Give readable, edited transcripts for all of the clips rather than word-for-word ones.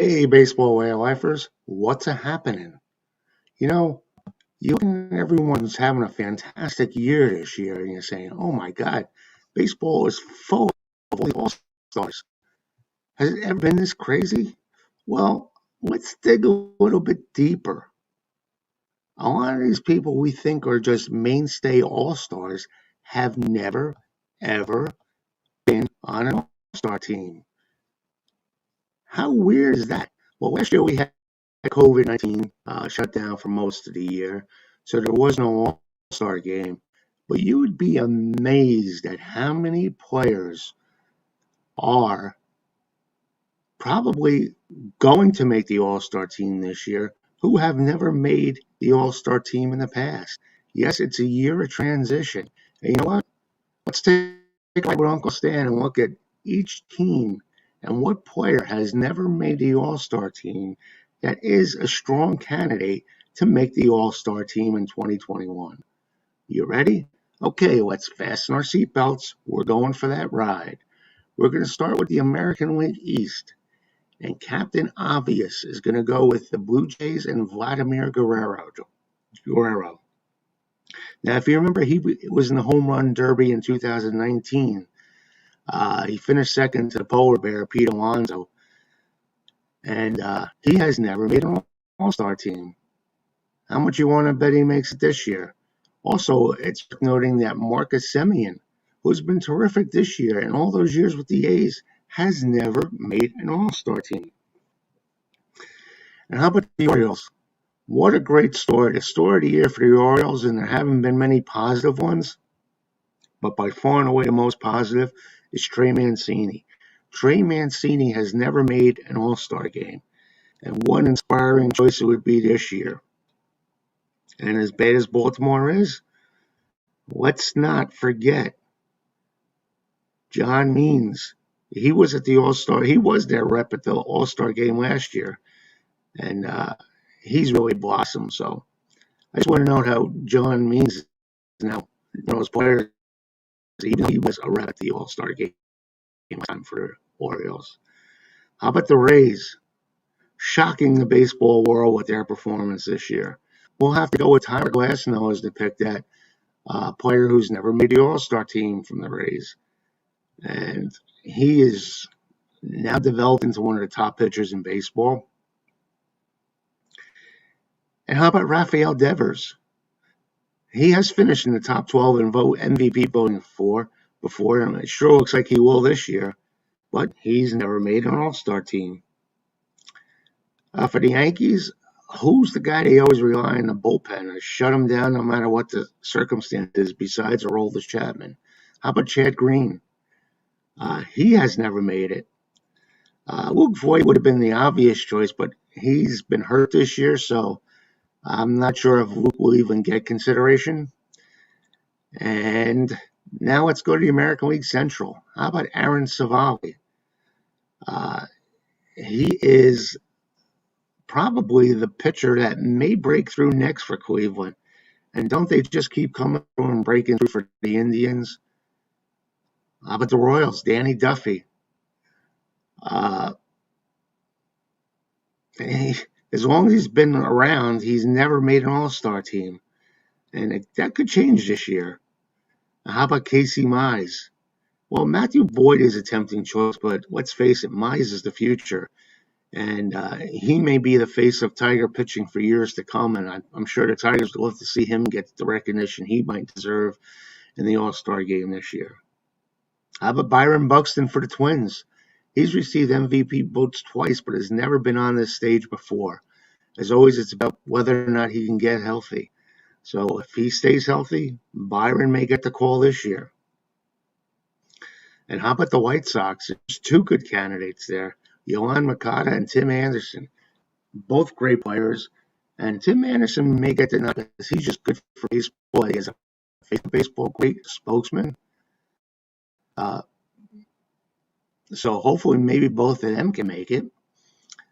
Hey, baseball way of lifers, what's a happening? You know, you and everyone's having a fantastic year this year, and you're saying, "Oh my God, baseball is full of all the all stars." Has it ever been this crazy? Well, let's dig a little bit deeper. A lot of these people we think are just mainstay all stars have never, ever been on an all star team. How weird is that? Well, last year we had COVID-19 shut down for most of the year, so there was no All-Star game. But you would be amazed at how many players are probably going to make the All-Star team this year who have never made the All-Star team in the past. Yes, it's a year of transition. And you know what? Let's take like with Uncle Stan and look at each team and what player has never made the All-Star team that is a strong candidate to make the All-Star team in 2021. You ready? Okay, let's fasten our seatbelts. We're going for that ride. We're going to start with the American League East. And Captain Obvious is going to go with the Blue Jays and Vladimir Guerrero. Now, if you remember, he was in the Home Run Derby in 2019. He finished second to the polar bear, Pete Alonso, and he has never made an all-star team. How much you want to bet he makes it this year? Also, it's worth noting that Marcus Semien, who's been terrific this year and all those years with the A's, has never made an all-star team. And how about the Orioles? What a great story. The story of the year for the Orioles, and there haven't been many positive ones, but by far and away the most positive is Trey Mancini. Trey Mancini has never made an all-star game, and what an inspiring choice it would be this year. And as bad as Baltimore is, let's not forget John Means. He was at the All-Star. He was their rep at the All-Star game last year, and he's really blossomed. So I just want to note how John Means is now one of those players. Even he was a rep at the All-Star game time for the Orioles. How about the Rays? Shocking the baseball world with their performance this year. We'll have to go with Tyler Glasnow as the pick, that player who's never made the All-Star team from the Rays. And he is now developed into one of the top pitchers in baseball. And how about Rafael Devers? He has finished in the top 12 in MVP voting before, and it sure looks like he will this year, but he's never made an All-Star team. For the Yankees, who's the guy they always rely on the bullpen to shut him down no matter what the circumstances besides Aroldis Chapman? How about Chad Green? He has never made it. Luke Voigt would have been the obvious choice, but he's been hurt this year, so I'm not sure if Luke will even get consideration. And now let's go to the American League Central. How about Aaron Savali? He is probably the pitcher that may break through next for Cleveland. And don't they just keep coming through and breaking through for the Indians? How about the Royals? Danny Duffy. As long as he's been around, he's never made an All-Star team. And that could change this year. How about Casey Mize? Well, Matthew Boyd is a tempting choice, but let's face it, Mize is the future. And he may be the face of Tiger pitching for years to come, and I'm sure the Tigers would love to see him get the recognition he might deserve in the All-Star game this year. How about Byron Buxton for the Twins? He's received MVP votes twice, but has never been on this stage before. As always, it's about whether or not he can get healthy. So if he stays healthy, Byron may get the call this year. And how about the White Sox? There's two good candidates there. Yohan Moncada and Tim Anderson, both great players. And Tim Anderson may get the nod because he's just good for baseball. He has a baseball great spokesman. So hopefully maybe both of them can make it.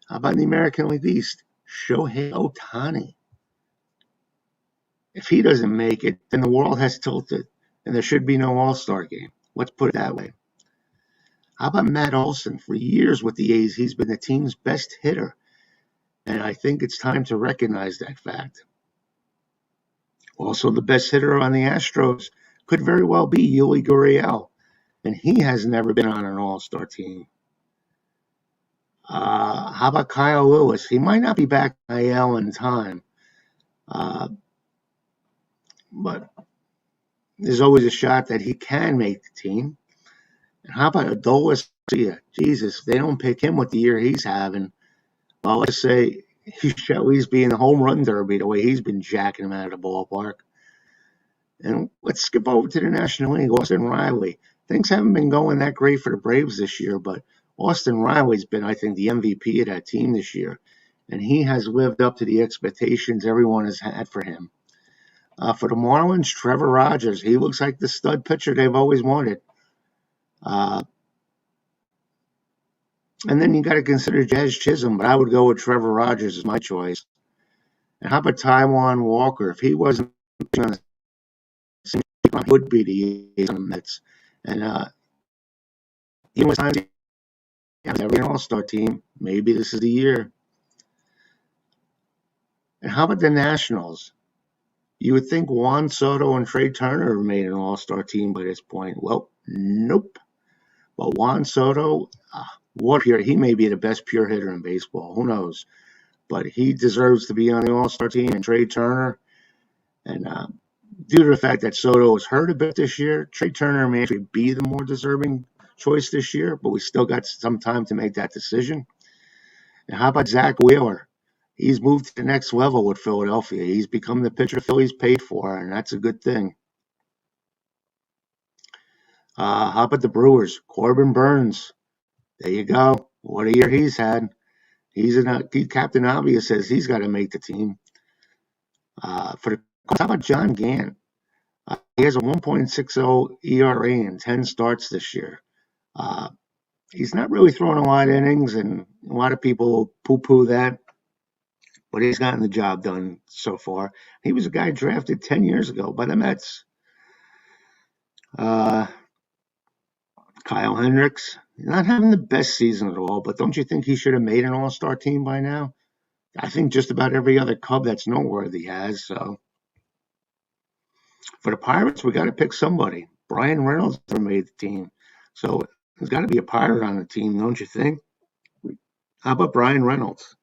How about in the American League East? Shohei Ohtani. If he doesn't make it, then the world has tilted, and there should be no All-Star game. Let's put it that way. How about Matt Olson? For years with the A's, he's been the team's best hitter, and I think it's time to recognize that fact. Also, the best hitter on the Astros could very well be Yuli Gurriel, and he has never been on an All-Star team. How about Kyle Lewis? He might not be back in IL in time, but there's always a shot that he can make the team. And how about Adolis Garcia? Jesus, they don't pick him with the year he's having. Well, let's say he should at least be in the home run derby the way he's been jacking him out of the ballpark. And let's skip over to the National League. Austin Riley. Things haven't been going that great for the Braves this year, but Austin Riley's been, I think, the MVP of that team this year. And he has lived up to the expectations everyone has had for him. For the Marlins, Trevor Rogers. He looks like the stud pitcher they've always wanted. And then you got to consider Jazz Chisholm, but I would go with Trevor Rogers as my choice. And how about Taijuan Walker? If he wasn't on the same team, he would be the A's on the Mets. And he was time to have every All-Star team. Maybe this is the year. And how about the Nationals? You would think Juan Soto and Trey Turner have made an All-Star team by this point. Well, nope. But Juan Soto, what here? He may be the best pure hitter in baseball. Who knows? But he deserves to be on the All-Star team. And Trey Turner, and due to the fact that Soto was hurt a bit this year, Trey Turner may actually be the more deserving choice this year. But we still got some time to make that decision. And how about Zach Wheeler? He's moved to the next level with Philadelphia. He's become the pitcher Philly's paid for, and that's a good thing. How about the Brewers? Corbin Burns. There you go. What a year he's had. Captain Obvious says he's got to make the team. How about John Gant? He has a 1.60 ERA in 10 starts this year. He's not really throwing a lot of innings, and a lot of people poo-poo that. But he's gotten the job done so far. He was a guy drafted 10 years ago by the Mets. Kyle Hendricks, not having the best season at all, but don't you think he should have made an All-Star team by now? I think just about every other Cub that's noteworthy has. So for the Pirates, we got to pick somebody. Brian Reynolds never made the team. So there's got to be a Pirate on the team, don't you think? How about Brian Reynolds?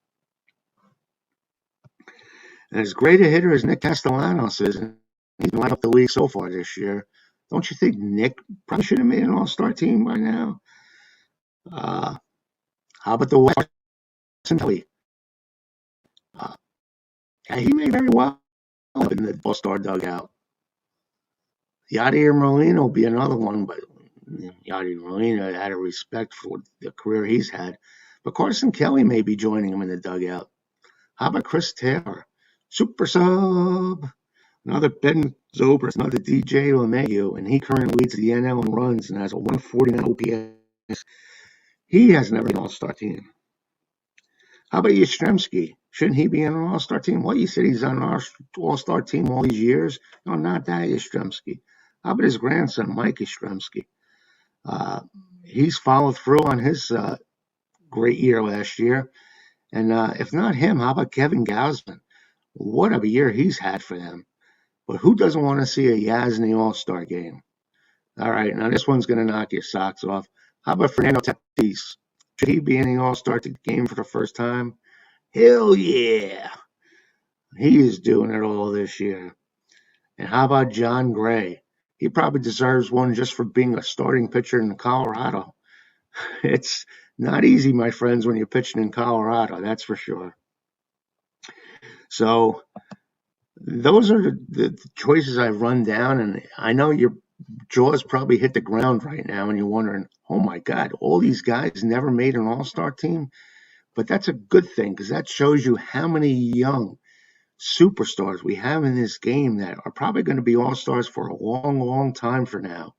And as great a hitter as Nick Castellanos is, he's been lighting up the league so far this year. Don't you think Nick probably should have made an All-Star team by now? How about the Weston Kelly? He may very well in the All-Star dugout. Yadier Molina will be another one, but Yadier Molina had a respect for the career he's had. But Carson Kelly may be joining him in the dugout. How about Chris Taylor? Super sub. Another Ben Zobrist, another DJ LeMahieu, and he currently leads the NL in runs and has a 149 OPS. He has never been an All-Star team. How about Yastrzemski? Shouldn't he be in an All-Star team? Well, you said he's on our All-Star team all these years. No, not that Yastrzemski. How about his grandson, Mike Yastrzemski? He's followed through on his great year last year. And if not him, how about Kevin Gausman? What a year he's had for them. But who doesn't want to see a Yaz in the All-Star game? All right, now this one's going to knock your socks off. How about Fernando Tatis? Should he be in the All-Star game for the first time? Hell yeah. He is doing it all this year. And how about John Gray? He probably deserves one just for being a starting pitcher in Colorado. It's not easy, my friends, when you're pitching in Colorado, that's for sure. So those are the choices I've run down, and I know your jaws probably hit the ground right now and you're wondering, oh my God, all these guys never made an All-Star team? But that's a good thing because that shows you how many young superstars we have in this game that are probably going to be All-Stars for a long, long time from now.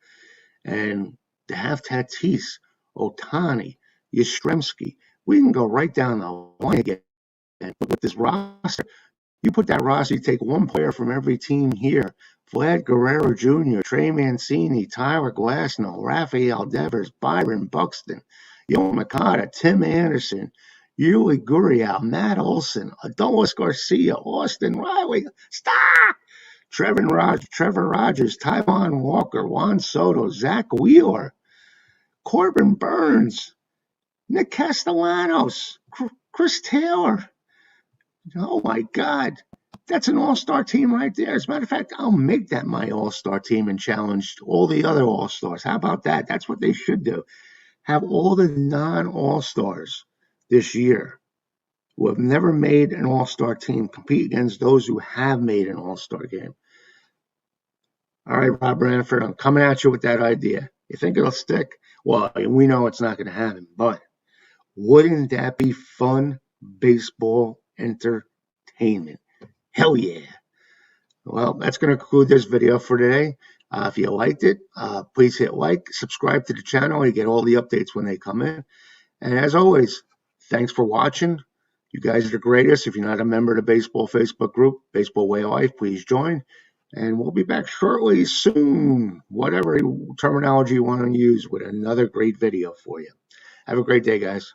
And to have Tatis, Ohtani, Yastrzemski, we can go right down the line again. With this roster, You put that roster, you take one player from every team here. Vlad Guerrero Jr., Trey Mancini, Tyler Glasnow, Rafael Devers, Byron Buxton, Yoel Makata, Tim Anderson, Yuli Gurriel, Matt Olson, Adolis Garcia, Austin Riley, stop! Trevor Rogers, Tyvon Walker, Juan Soto, Zach Wheeler, Corbin Burns, Nick Castellanos, Chris Taylor. Oh my God. That's an all-star team right there. As a matter of fact, I'll make that my all-star team and challenge all the other all-stars. How about that? That's what they should do. Have all the non-all-stars this year who have never made an all-star team compete against those who have made an all-star game. All right, Rob Ranford, I'm coming at you with that idea. You think it'll stick? Well, we know it's not going to happen, but wouldn't that be fun baseball entertainment? Hell yeah. Well, that's going to conclude this video for today. If you liked it, please hit like, subscribe to the channel. You get all the updates when they come in. And as always, thanks for watching. You guys are the greatest. If you're not a member of the baseball Facebook group, Baseball Way of Life, please join. And we'll be back shortly, soon, whatever terminology you want to use, with another great video for you. Have a great day, guys.